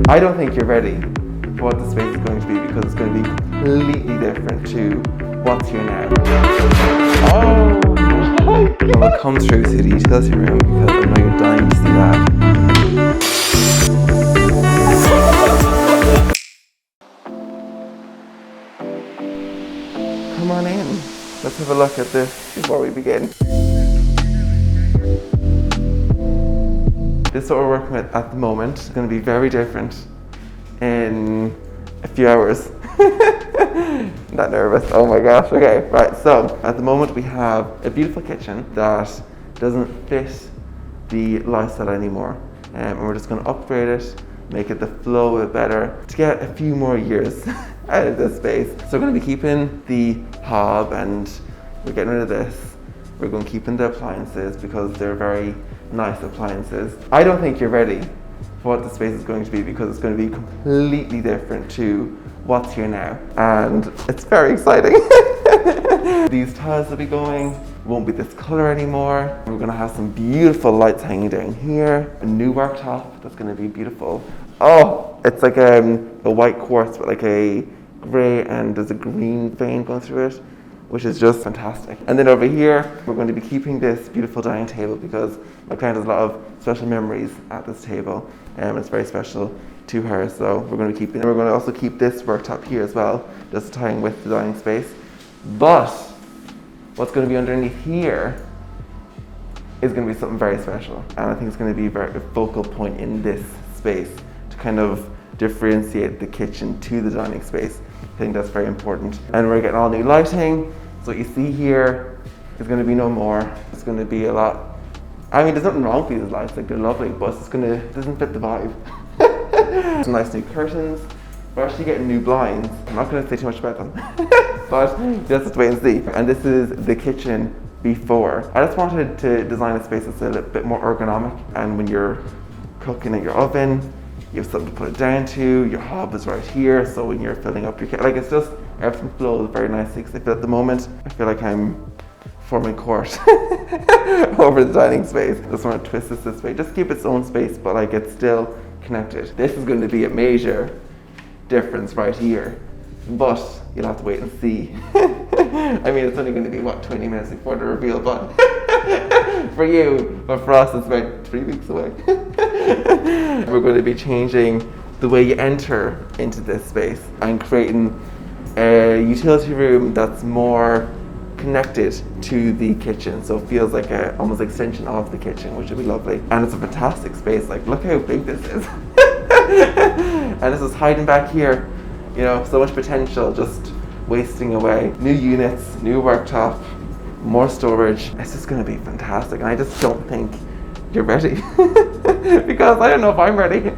I don't think you're ready for what the space is going to be because it's going to be completely different to what's here now. Oh my God. We'll come through to the utility room because I know you're dying to see that. Come on in. Let's have a look at this before we begin. This is what we're working with at the moment. It's going to be very different in a few hours. Not nervous. Oh my gosh. Okay, right. So at the moment we have a beautiful kitchen that doesn't fit the lifestyle anymore. And we're just going to upgrade it, make it the flow a bit better to get a few more years out of this space. So we're going to be keeping the hob and we're getting rid of this. We're going to keep in the appliances because they're very nice appliances. I don't think you're ready for what the space is going to be because it's going to be completely different to what's here now. And it's very exciting. These tiles will be going, won't be this color anymore. We're going to have some beautiful lights hanging down here. A new worktop that's going to be beautiful. Oh, it's like a white quartz with like a grey and there's a green vein going through it, which is just fantastic. And then over here, we're going to be keeping this beautiful dining table because my client has a lot of special memories at this table. It's very special to her, so we're going to keep it. And we're going to also keep this worktop here as well, just tying with the dining space. But what's going to be underneath here is going to be something very special. And I think it's going to be a focal point in this space to kind of differentiate the kitchen to the dining space. I think that's very important. And we're getting all new lighting. So what you see here is going to be no more. It's going to be a lot. I mean, there's nothing wrong with these lights, like they're lovely, but it doesn't fit the vibe. Some nice new curtains. We're actually getting new blinds. I'm not going to say too much about them, but just have to wait and see. And this is the kitchen before. I just wanted to design a space that's a little bit more ergonomic. And when you're cooking in your oven, you have something to put it down to. Your hob is right here, so when you're filling up your kitchen, like it's just everything flows very nicely. Because I feel at the moment, I feel like I'm forming court over the dining space. Just want to twist this way, just keep its own space, but like it's still connected. This is going to be a major difference right here, but you'll have to wait and see. I mean, it's only going to be what, 20 minutes before the reveal, but for you, but for us, it's about 3 weeks away. We're going to be changing the way you enter into this space and creating a utility room that's more connected to the kitchen, so it feels like a almost extension of the kitchen, which would be lovely. And it's a fantastic space. Like, look how big this is. And this is hiding back here, you know, so much potential just wasting away. New units, new worktop, more storage. It's just going to be fantastic, and I just don't think you're ready. Because I don't know if I'm ready.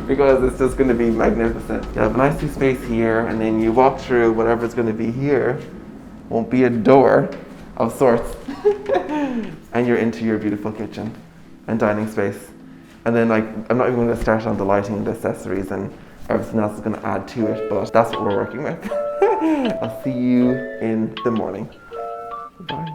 Because it's just going to be magnificent. You have a nice new space here, and then you walk through whatever's going to be here. Won't be a door of sorts. And you're into your beautiful kitchen and dining space. And then, like, I'm not even going to start on the lighting and the accessories, and everything else is going to add to it, but that's what we're working with. I'll see you in the morning. Bye.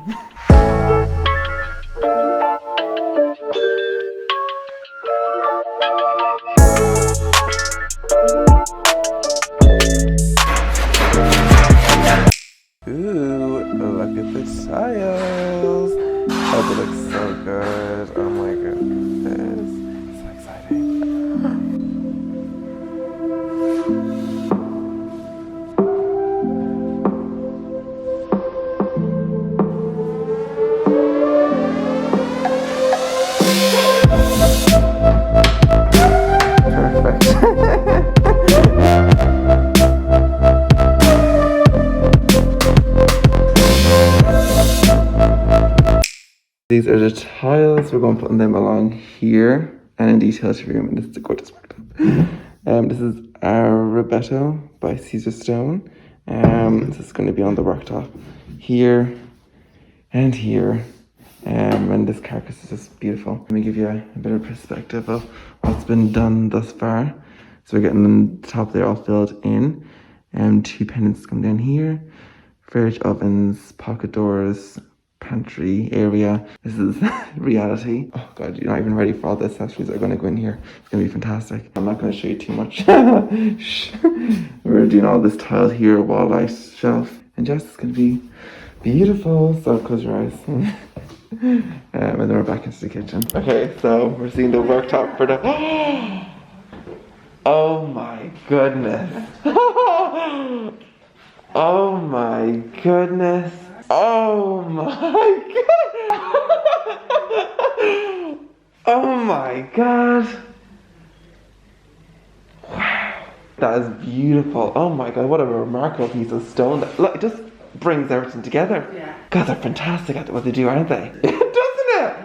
Ooh, look at the tiles. Oh, they look so good. Oh my goodness. So exciting. Perfect. These are the tiles. We're going to put them along here and in the utility room, and this is a gorgeous worktop. This is our Roberto by Caesar Stone. This is going to be on the worktop here and here. And this carcass is just beautiful. Let me give you a bit of perspective of what's been done thus far. So we're getting the top there all filled in. 2 pendants come down here. Fridge, ovens, pocket doors, pantry area. This is reality. Oh god, you're not even ready for all the accessories that are going to go in here. It's going to be fantastic. I'm not going to show you too much. Shh. We're doing all this tile here, wall light, shelf, and just it's going to be beautiful. So close your eyes. And then we're back into the kitchen. Okay, so we're seeing the worktop for the... Oh my goodness. Oh my goodness. Oh my god. Oh my god. Wow. That is beautiful. Oh my god, what a remarkable piece of stone. Look, it just brings everything together. Yeah. God, they're fantastic at what they do, aren't they? Doesn't it?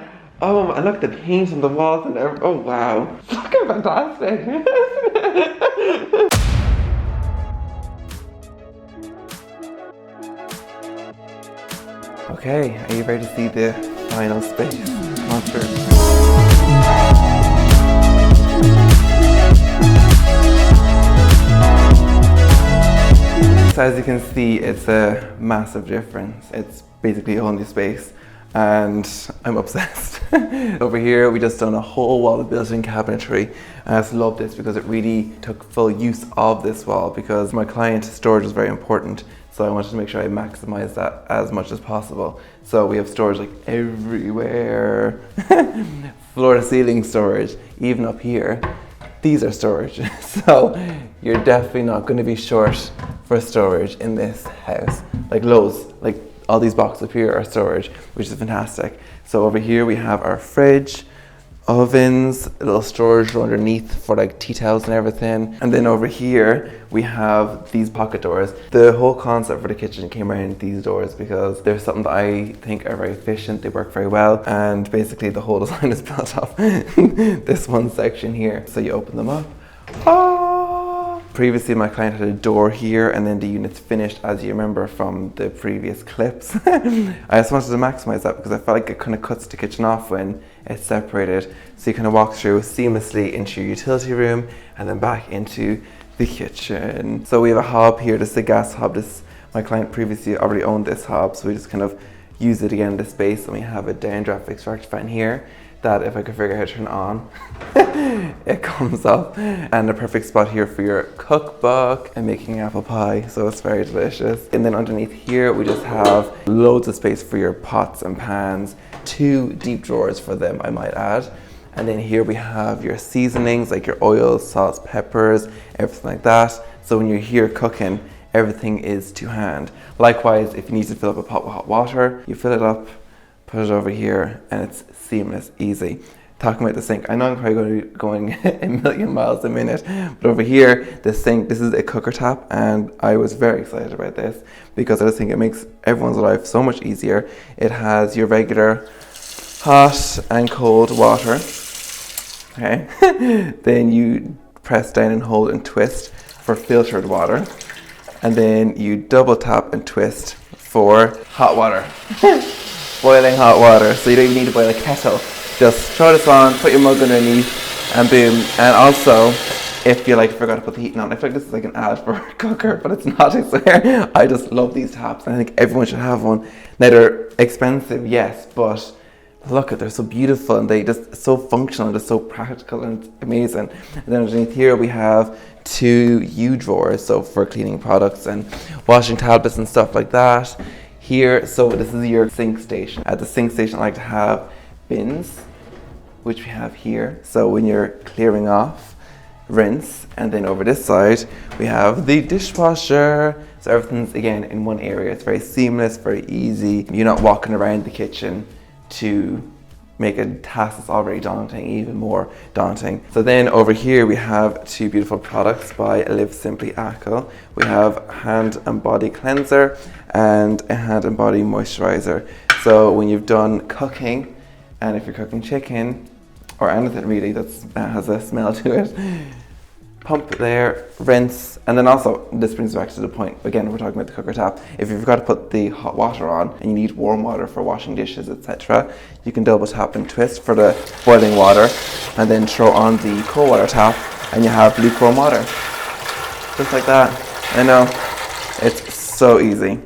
Oh, and look at the paint on the walls and everything. Oh wow. It's looking fantastic. Okay, are you ready to see the final space? Come on through. So as you can see, it's a massive difference. It's basically a whole new space and I'm obsessed. Over here, we just done a whole wall of built-in cabinetry. And I just love this because it really took full use of this wall because my client storage is very important. So I wanted to make sure I maximize that as much as possible. So we have storage like everywhere. Floor to ceiling storage, even up here. These are storage. So you're definitely not going to be short for storage in this house. Like loads, like all these boxes up here are storage, which is fantastic. So over here we have our fridge, ovens, a little storage underneath for like tea towels and everything. And then over here we have these pocket doors. The whole concept for the kitchen came around these doors because they're something that I think are very efficient, they work very well, and basically the whole design is built off this one section here. So you open them up. Previously my client had a door here and then the unit's finished, as you remember from the previous clips. I just wanted to maximize that because I felt like it kind of cuts the kitchen off when it's separated. So you kind of walk through seamlessly into your utility room and then back into the kitchen. So we have a hob here. This is a gas hob. My client previously already owned this hob, so we just kind of use it again in this space. And we have a downdraft extractor fan here that if I could figure out how to turn on, it comes up. And a perfect spot here for your cookbook and making apple pie, so it's very delicious. And then underneath here, we just have loads of space for your pots and pans, 2 deep drawers for them, I might add. And then here we have your seasonings, like your oils, salts, peppers, everything like that. So when you're here cooking, everything is to hand. Likewise, if you need to fill up a pot with hot water, you fill it up, put it over here, and it's seamless, easy. Talking about the sink, I know I'm probably going a million miles a minute, but over here, the sink, this is a cooker tap, and I was very excited about this because I just think it makes everyone's life so much easier. It has your regular hot and cold water, okay? Then you press down and hold and twist for filtered water, and then you double tap and twist for hot water. Boiling hot water, so you don't even need to boil a kettle. Just throw this on, put your mug underneath, and boom. And also, if you like forgot to put the heating on, I feel like this is like an ad for a cooker, but it's not, I swear. I just love these taps, and I think everyone should have one. Now they're expensive, yes, but look at, they're so beautiful, and they just so functional, and just so practical, and it's amazing. And then underneath here we have 2 U drawers, so for cleaning products and washing tablets and stuff like that. Here, so this is your sink station. At the sink station, I like to have bins, which we have here. So when you're clearing off, rinse, and then over this side, we have the dishwasher. So everything's, again, in one area. It's very seamless, very easy. You're not walking around the kitchen to make a task that's already daunting even more daunting. So then over here we have 2 beautiful products by Live Simply Ackle. We have hand and body cleanser and a hand and body moisturizer. So when you've done cooking, and if you're cooking chicken or anything really that has a smell to it, pump there, rinse, and then also this brings us back to the point, again we're talking about the cooker tap. If you forgot to put the hot water on and you need warm water for washing dishes, etc., you can double tap and twist for the boiling water and then throw on the cold water tap and you have lukewarm water. Just like that. I know, it's So easy.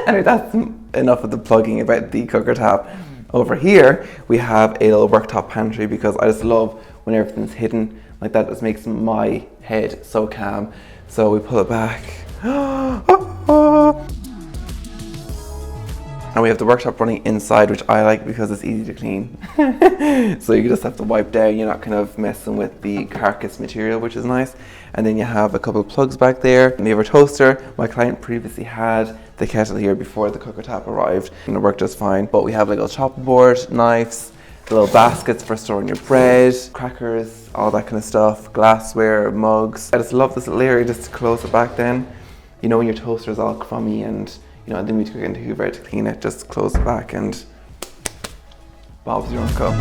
Anyway, that's enough of the plugging about the cooker top. Over here, we have a little worktop pantry because I just love when everything's hidden like that. Just makes my head so calm. So we pull it back. And we have the worktop running inside, which I like because it's easy to clean. So you just have to wipe down, you're not kind of messing with the carcass material, which is nice. And then you have a couple of plugs back there. And you have a toaster. My client previously had the kettle here before the cooker top arrived, and it worked just fine. But we have like a little chopping board, knives, little baskets for storing your bread, crackers, all that kind of stuff, glassware, mugs. I just love this little area just to close it back then. You know when your toaster is all crummy and you know, then we took it into Hoover to clean it, just close it back and Bob's your uncle.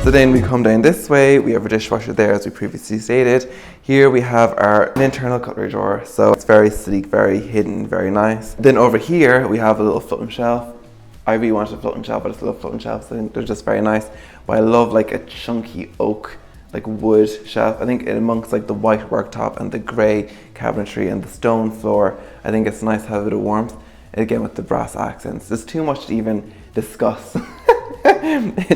So then we come down this way, we have our dishwasher there as we previously stated. Here we have our internal cutlery drawer, so it's very sleek, very hidden, very nice. Then over here we have a little floating shelf. I really wanted a floating shelf, but it's a little floating shelf, so I think they're just very nice. But I love like a chunky oak, like wood shelf. I think amongst like the white worktop and the grey cabinetry and the stone floor, I think it's nice to have a bit of warmth. And again with the brass accents. There's too much to even discuss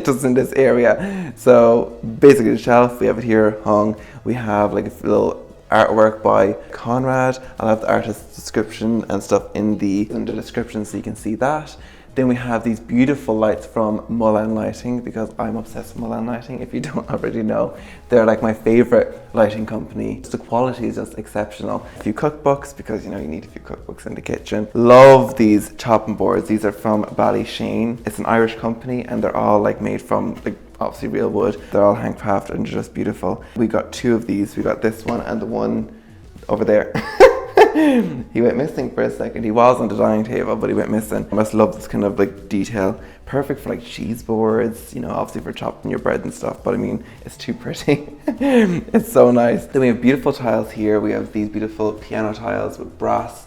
just in this area. So basically the shelf, we have it here hung. We have like a little artwork by Conrad. I'll have the artist's description and stuff in the description so you can see that. Then we have these beautiful lights from Mullin Lighting because I'm obsessed with Mullin Lighting. If you don't already know, they're like my favorite lighting company. The quality is just exceptional. A few cookbooks because you know you need a few cookbooks in the kitchen. Love these chopping boards. These are from Ballyshannon. It's an Irish company and they're all like made from like obviously real wood. They're all handcrafted and they're just beautiful. We got two of these. We got this one and the one over there. He went missing for a second. He was on the dining table, but he went missing. I just love this kind of like detail. Perfect for like cheese boards, you know, obviously for chopping your bread and stuff, but I mean, it's too pretty. It's so nice. Then we have beautiful tiles here. We have these beautiful piano tiles with brass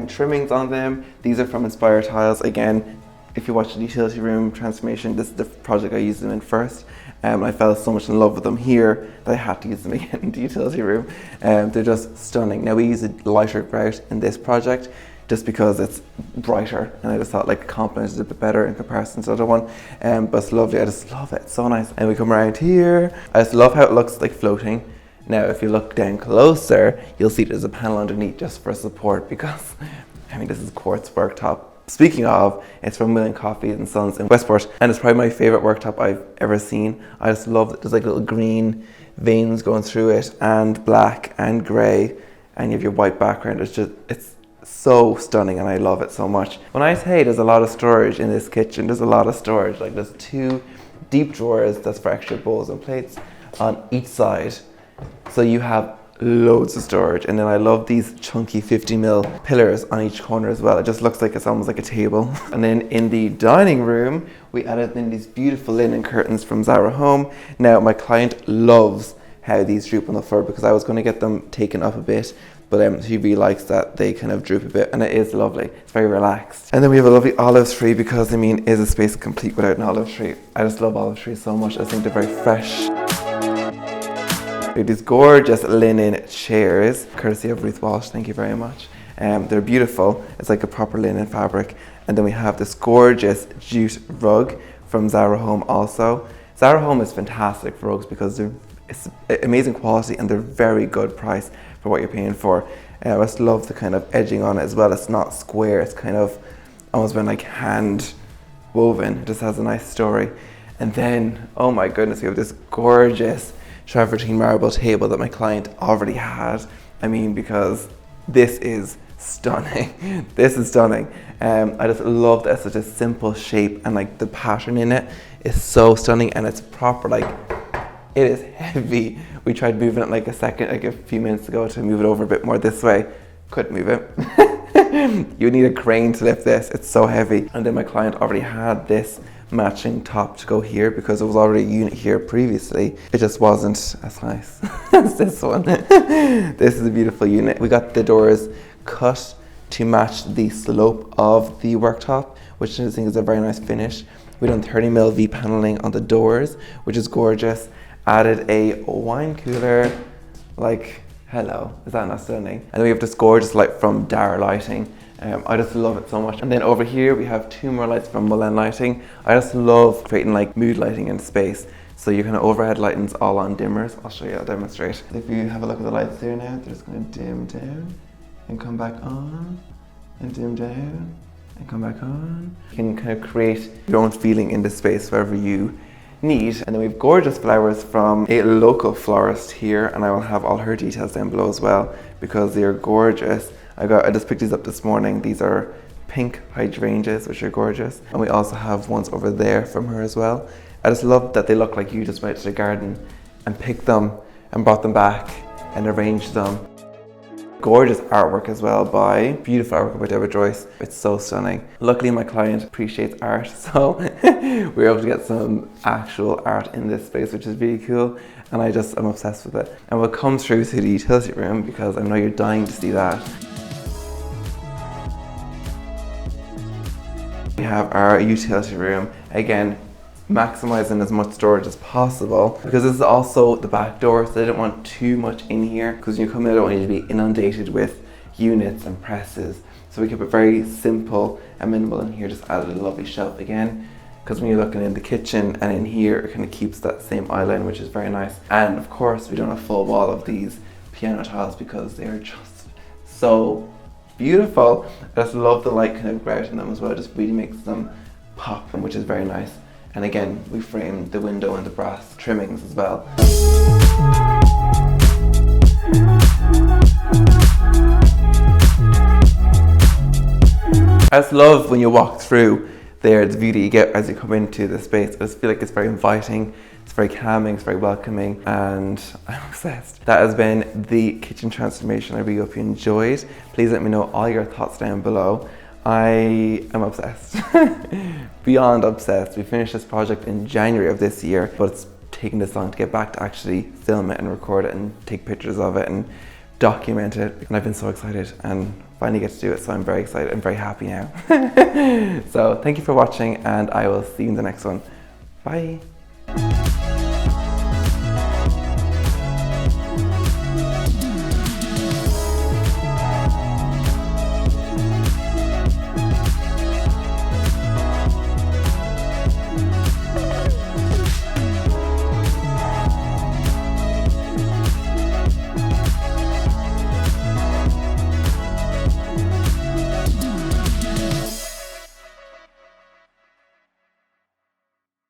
trimmings on them. These are from Inspire Tiles. Again, if you watch the utility room transformation, this is the project I used them in first. I fell so much in love with them here that I had to use them again in the utility room. They're just stunning. Now we use a lighter grout in this project just because it's brighter and I just thought like complemented it a bit better in comparison to the other one. But it's lovely, I just love it, it's so nice. And we come around here, I just love how it looks like floating. Now if you look down closer, you'll see there's a panel underneath just for support because, I mean, this is quartz worktop. Speaking of, it's from William Coffee and Sons in Westport, and it's probably my favorite worktop I've ever seen. I just love that there's like little green veins going through it, and black and grey, and you have your white background. It's so stunning, and I love it so much. When I say there's a lot of storage in this kitchen, there's a lot of storage. Like there's two deep drawers that's for extra bowls and plates on each side, so you have loads of storage. And then I love these chunky 50mm pillars on each corner as well. It just looks like it's almost like a table. And then in the dining room, we added in these beautiful linen curtains from Zara Home. Now my client loves how these droop on the floor because I was going to get them taken up a bit, but he really likes that they kind of droop a bit, and it is lovely. It's very relaxed. And then we have a lovely olive tree because I mean, is a space complete without an olive tree? I just love olive trees so much. I think they're very fresh. We have these gorgeous linen chairs, courtesy of Ruth Walsh, thank you very much. They're beautiful, it's like a proper linen fabric. And then we have this gorgeous jute rug from Zara Home also. Zara Home is fantastic for rugs because it's amazing quality and they're very good price for what you're paying for. I just love the kind of edging on it as well. It's not square, it's kind of almost been like hand woven. It just has a nice story. And then, oh my goodness, we have this gorgeous travertine marble table that my client already had. I mean, because this is stunning. This is stunning. I just love that it's such a simple shape and like the pattern in it is so stunning and it's proper, like it is heavy. We tried moving it like a few minutes ago to move it over a bit more this way. Couldn't move it. You need a crane to lift this. It's so heavy. And then my client already had this matching top to go here because it was already a unit here previously. It just wasn't as nice as this one. This is a beautiful unit. We got the doors cut to match the slope of the worktop, which I think is a very nice finish. We done 30mm V paneling on the doors, which is gorgeous. Added a wine cooler, like Hello, is that not stunning? And then we have this gorgeous light from Dara Lighting. I just love it so much. And then over here we have 2 more lights from Mullen Lighting. I just love creating like mood lighting in space. So your kind of overhead lighting's all on dimmers. I'll show you, I'll demonstrate. If you have a look at the lights there now, they're just going to dim down and come back on and dim down and come back on. You can kind of create your own feeling in the space wherever you need. And then we have gorgeous flowers from a local florist here, and I will have all her details down below as well because they are gorgeous. I just picked these up this morning. These are pink hydrangeas, which are gorgeous. And we also have ones over there from her as well. I just love that they look like you just went to the garden and picked them and brought them back and arranged them. Gorgeous artwork as well beautiful artwork by Deborah Joyce. It's so stunning. Luckily my client appreciates art, so we were able to get some actual art in this space, which is really cool. And I'm obsessed with it. And we'll come through to the utility room because I know you're dying to see that. We have our utility room. Again, maximizing as much storage as possible because this is also the back door, so I didn't want too much in here because when you come in I don't want you to be inundated with units and presses. So we kept it very simple and minimal in here, just added a lovely shelf again because when you're looking in the kitchen and in here it kind of keeps that same eye line, which is very nice. And of course we don't have a full wall of these piano tiles because they are just so beautiful. I just love the light kind of grouting them as well, it just really makes them pop, which is very nice. And again, we framed the window and the brass trimmings as well. I just love when you walk through there, the view that you get as you come into the space. I just feel like it's very inviting, it's very calming, it's very welcoming, and I'm obsessed. That has been the kitchen transformation. I really hope you enjoyed. Please let me know all your thoughts down below. I am obsessed, beyond obsessed. We finished this project in January of this year, but it's taken this long to get back to actually film it and record it and take pictures of it and document it. And I've been so excited and finally get to do it, so I'm very excited. I'm very happy now. So thank you for watching and I will see you in the next one. Bye.